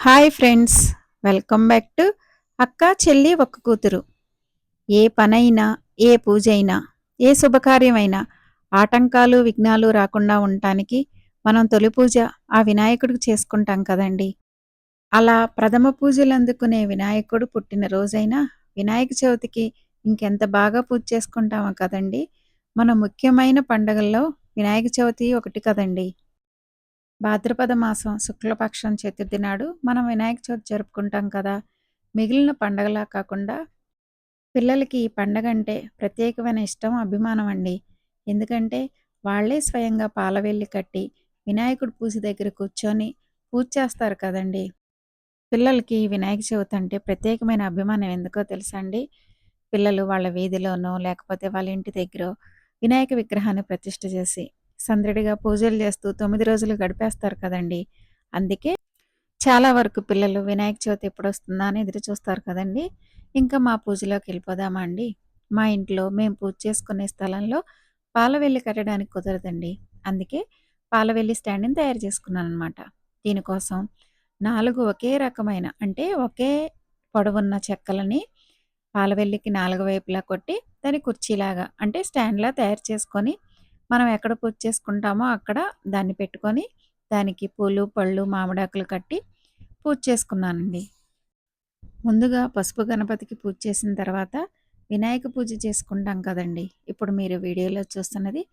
Hi friends, welcome back to అక్క చెల్లి ఒక్క కూతురు. ఏ పనైనా, ఏ పూజైనా, ఏ శుభకార్యమైనా ఆటంకాలు విఘ్నాలు రాకుండా ఉండటానికి మనం తొలి పూజ ఆ వినాయకుడికి చేసుకుంటాం కదండి. అలా ప్రథమ పూజలు అందుకునే వినాయకుడు పుట్టిన రోజైనా వినాయక చవితికి ఇంకెంత బాగా పూజ చేసుకుంటామో కదండి. మన ముఖ్యమైన పండగల్లో వినాయక చవితి ఒకటి కదండి. భాద్రపద మాసం శుక్లపక్షం చతుర్థి నాడు మనం వినాయక చవితి జరుపుకుంటాం కదా. మిగిలిన పండగలా కాకుండా పిల్లలకి ఈ పండగ అంటే ప్రత్యేకమైన ఇష్టం, అభిమానం అండి. ఎందుకంటే వాళ్ళే స్వయంగా పాలవెల్లి కట్టి వినాయకుడి పూజ దగ్గర కూర్చొని పూజ చేస్తారు కదండి. పిల్లలకి వినాయక చవితి అంటే ప్రత్యేకమైన అభిమానం ఎందుకో తెలుసా అండి. పిల్లలు వాళ్ళ వీధిలోనో లేకపోతే వాళ్ళ ఇంటి దగ్గర వినాయక విగ్రహాన్ని ప్రతిష్ఠ చేసి సందడిగా పూజలు చేస్తూ 9 రోజులు గడిపేస్తారు కదండి. అందుకే చాలా వరకు పిల్లలు వినాయక చవితి ఎప్పుడొస్తుందా అని ఎదురు చూస్తారు కదండి. ఇంకా మా పూజలోకి వెళ్ళిపోదామా అండి. మా ఇంట్లో మేము పూజ చేసుకునే స్థలంలో పాలవెల్లి కట్టడానికి కుదరదండి. అందుకే పాలవెల్లి స్టాండ్ని తయారు చేసుకున్నాను అనమాట. దీనికోసం 4 ఒకే రకమైన అంటే ఒకే పొడవున్న చెక్కలని పాలవెల్లికి 4 వైపులా కొట్టి దాన్ని కుర్చీలాగా అంటే స్టాండ్లా తయారు చేసుకొని మనం ఎక్కడ పూజ చేసుకుంటామో అక్కడ దాన్ని పెట్టుకొని దానికి పూలు పళ్ళు మామిడాకులు కట్టి పూజ చేసుకున్నానండి. ముందుగా పసుపు గణపతికి పూజ చేసిన తర్వాత వినాయక పూజ చేసుకుంటాం కదండి. ఇప్పుడు మీరు వీడియోలో చూస్తున్నది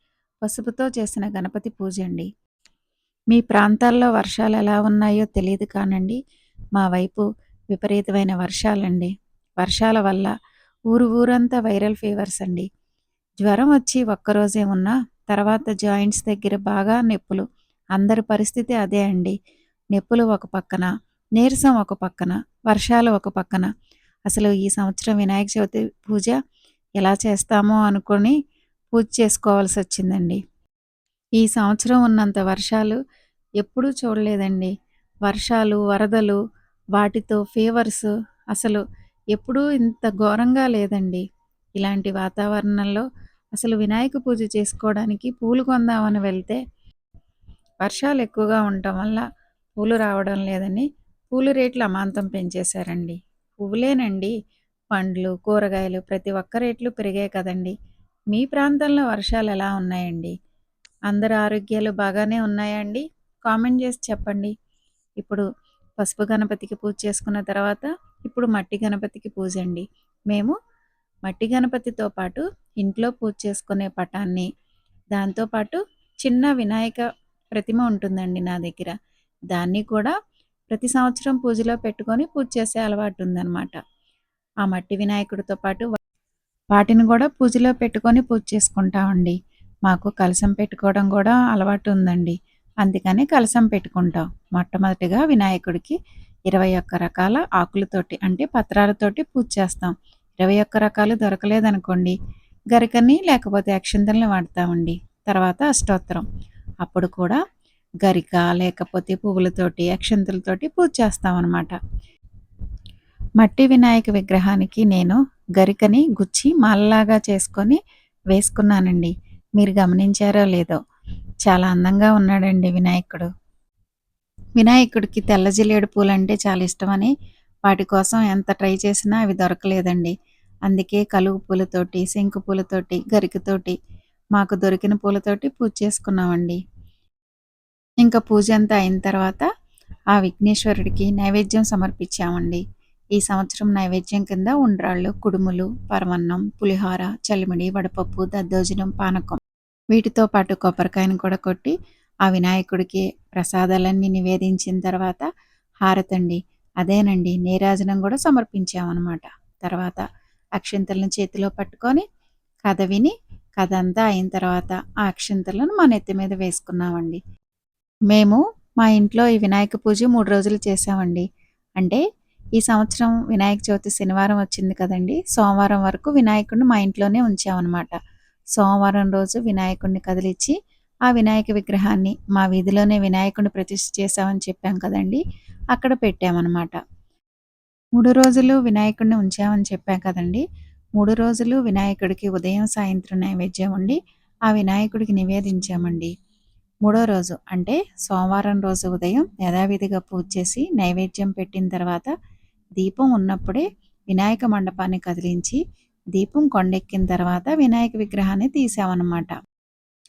పసుపుతో చేసిన గణపతి పూజ అండి. మీ ప్రాంతాల్లో వర్షాలు ఎలా ఉన్నాయో తెలియదు కానండి. మా వైపు విపరీతమైన వర్షాలండి. వర్షాల వల్ల ఊరంతా వైరల్ ఫీవర్స్ అండి. జ్వరం వచ్చి ఒక్కరోజే ఉన్నా తర్వాత జాయింట్స్ దగ్గర బాగా నొప్పులు. అందరి పరిస్థితి అదే అండి. నొప్పులు ఒక పక్కన, నీరసం ఒక పక్కన, వర్షాలు ఒక పక్కన. అసలు ఈ సంవత్సరం వినాయక చవితి పూజ ఎలా చేస్తామో అనుకొని పూజ చేసుకోవాల్సి వచ్చిందండి. ఈ సంవత్సరం ఉన్నంత వర్షాలు ఎప్పుడూ చూడలేదండి. వర్షాలు, వరదలు, వాటితో ఫీవర్స్ అసలు ఎప్పుడూ ఇంత ఘోరంగా లేదండి. ఇలాంటి వాతావరణంలో అసలు వినాయక పూజ చేసుకోవడానికి పూలు కొందామని వెళ్తే వర్షాలు ఎక్కువగా ఉండటం వల్ల పూలు రావడం లేదని పూల రేట్లు అమాంతం పెంచేశారండి. పువ్వులేనండి, పండ్లు, కూరగాయలు ప్రతి ఒక్క రేట్లు పెరిగాయి కదండి. మీ ప్రాంతంలో వర్షాలు ఎలా ఉన్నాయండి? అందరి ఆరోగ్యాలు బాగానే ఉన్నాయా అండి? కామెంట్ చేసి చెప్పండి. ఇప్పుడు పసుపు గణపతికి పూజ చేసుకున్న తర్వాత ఇప్పుడు మట్టి గణపతికి పూజ అండి. మేము మట్టి గణపతితో పాటు ఇంట్లో పూజ చేసుకునే పటాన్ని, దాంతోపాటు చిన్న వినాయక ప్రతిమ ఉంటుందండి నా దగ్గర. దాన్ని కూడా ప్రతి సంవత్సరం పూజలో పెట్టుకొని పూజ చేసే అలవాటు ఉందన్నమాట. ఆ మట్టి వినాయకుడితో పాటు వాటిని కూడా పూజలో పెట్టుకొని పూజ చేసుకుంటామండి. మాకు కలశం పెట్టుకోవడం కూడా అలవాటు ఉందండి. అందుకని కలశం పెట్టుకుంటాం. మొట్టమొదటిగా వినాయకుడికి 21 రకాల ఆకులతోటి అంటే పత్రాలతోటి పూజ చేస్తాం. 21 రకాలు దొరకలేదనుకోండి గరికని లేకపోతే అక్షింతల్ని వాడతామండి. తర్వాత అష్టోత్తరం. అప్పుడు కూడా గరిక లేకపోతే పువ్వులతోటి అక్షింతలతోటి పూజ చేస్తామన్నమాట. మట్టి వినాయక విగ్రహానికి నేను గరికని గుచ్చి మాలలాగా చేసుకొని వేసుకున్నానండి. మీరు గమనించారో లేదో చాలా అందంగా ఉన్నాడండి వినాయకుడు. వినాయకుడికి తెల్ల జిల్లేడు పూలంటే చాలా ఇష్టమని వాటి కోసం ఎంత ట్రై చేసినా అవి దొరకలేదండి. అందుకే కలువ పూలతోటి, శంకు పూలతోటి, గరికతోటి మాకు దొరికిన పూలతోటి పూజ చేసుకున్నామండి. ఇంకా పూజ అంతా అయిన తర్వాత ఆ విఘ్నేశ్వరుడికి నైవేద్యం సమర్పించామండి. ఈ సంవత్సరం నైవేద్యం కింద ఉండ్రాళ్ళు, కుడుములు, పరమన్నం, పులిహోర, చలిమిడి, వడపప్పు, దద్దోజనం, పానకం వీటితో పాటు కొబ్బరికాయను కూడా కొట్టి ఆ వినాయకుడికి ప్రసాదాలన్నీ నివేదించిన తర్వాత హారతండి. అదేనండి నీరాజనం కూడా సమర్పించామన్నమాట. తర్వాత అక్షింతలను చేతిలో పట్టుకొని కథ విని కథ అంతా అయిన తర్వాత ఆ అక్షింతలను మా నెత్తి మీద వేసుకున్నామండి. మేము మా ఇంట్లో ఈ వినాయక పూజ 3 రోజులు చేసామండి. అంటే ఈ సంవత్సరం వినాయక చవితి శనివారం వచ్చింది కదండి. సోమవారం వరకు వినాయకుడిని మా ఇంట్లోనే ఉంచామన్నమాట. సోమవారం రోజు వినాయకుడిని కదిలిచ్చి ఆ వినాయక విగ్రహాన్ని మా వీధిలోనే వినాయకుడిని ప్రతిష్ఠ చేసామని చెప్పాం కదండి. అక్కడ పెట్టామన్నమాట. 3 రోజులు వినాయకుడిని ఉంచామని చెప్పాం కదండి. 3 రోజులు వినాయకుడికి ఉదయం సాయంత్రం నైవేద్యం వండి ఆ వినాయకుడికి నివేదించామండి. మూడో రోజు అంటే సోమవారం రోజు ఉదయం యథావిధిగా పూజ చేసి నైవేద్యం పెట్టిన తర్వాత దీపం ఉన్నప్పుడే వినాయక మండపాన్ని కదిలించి దీపం కొండెక్కిన తర్వాత వినాయక విగ్రహాన్ని తీసామన్నమాట.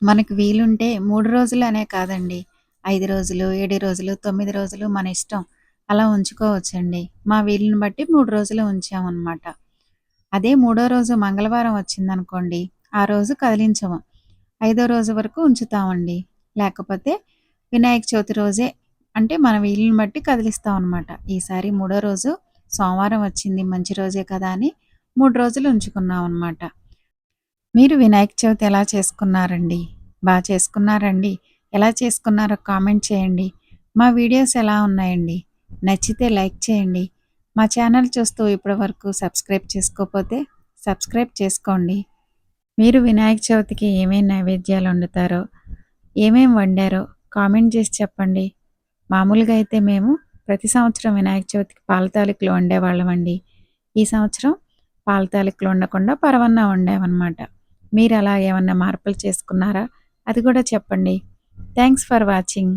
మనకు వీలుంటే 3 రోజులు అనే కాదండి. 5 రోజులు, 7 రోజులు, 9 రోజులు మన ఇష్టం. అలా ఉంచుకోవచ్చండి. మా వీలుని బట్టి 3 రోజులు ఉంచామనమాట. అదే మూడో రోజు మంగళవారం వచ్చిందనుకోండి, ఆ రోజు కదిలించము. ఐదో రోజు వరకు ఉంచుతామండి. లేకపోతే వినాయక చవితి రోజే అంటే మన వీలుని బట్టి కదిలిస్తామనమాట. ఈసారి మూడో రోజు సోమవారం వచ్చింది మంచి రోజే కదా అని 3 రోజులు ఉంచుకున్నామనమాట. మీరు వినాయక చవితి ఎలా చేసుకున్నారండి? చేసుకున్నారండి? ఎలా చేసుకున్నారో కామెంట్ చేయండి. మా వీడియోస్ ఎలా ఉన్నాయండి? నచ్చితే లైక్ చేయండి. మా ఛానల్ చూస్తూ ఇప్పటివరకు సబ్స్క్రైబ్ చేసుకోకపోతే సబ్స్క్రైబ్ చేసుకోండి. మీరు వినాయక చవితికి ఏమేం నైవేద్యాలు వండుతారో, ఏమేం వండారో కామెంట్ చేసి చెప్పండి. మామూలుగా అయితే మేము ప్రతి సంవత్సరం వినాయక చవితికి పాల తాలికలు వండేవాళ్ళమండి. ఈ సంవత్సరం పాల తాలికలు వండకుండా పరమాన్నం వండామనమాట. మీరు అలా ఏమన్నా మార్పులు చేసుకున్నారా? అది కూడా చెప్పండి. Thanks for watching.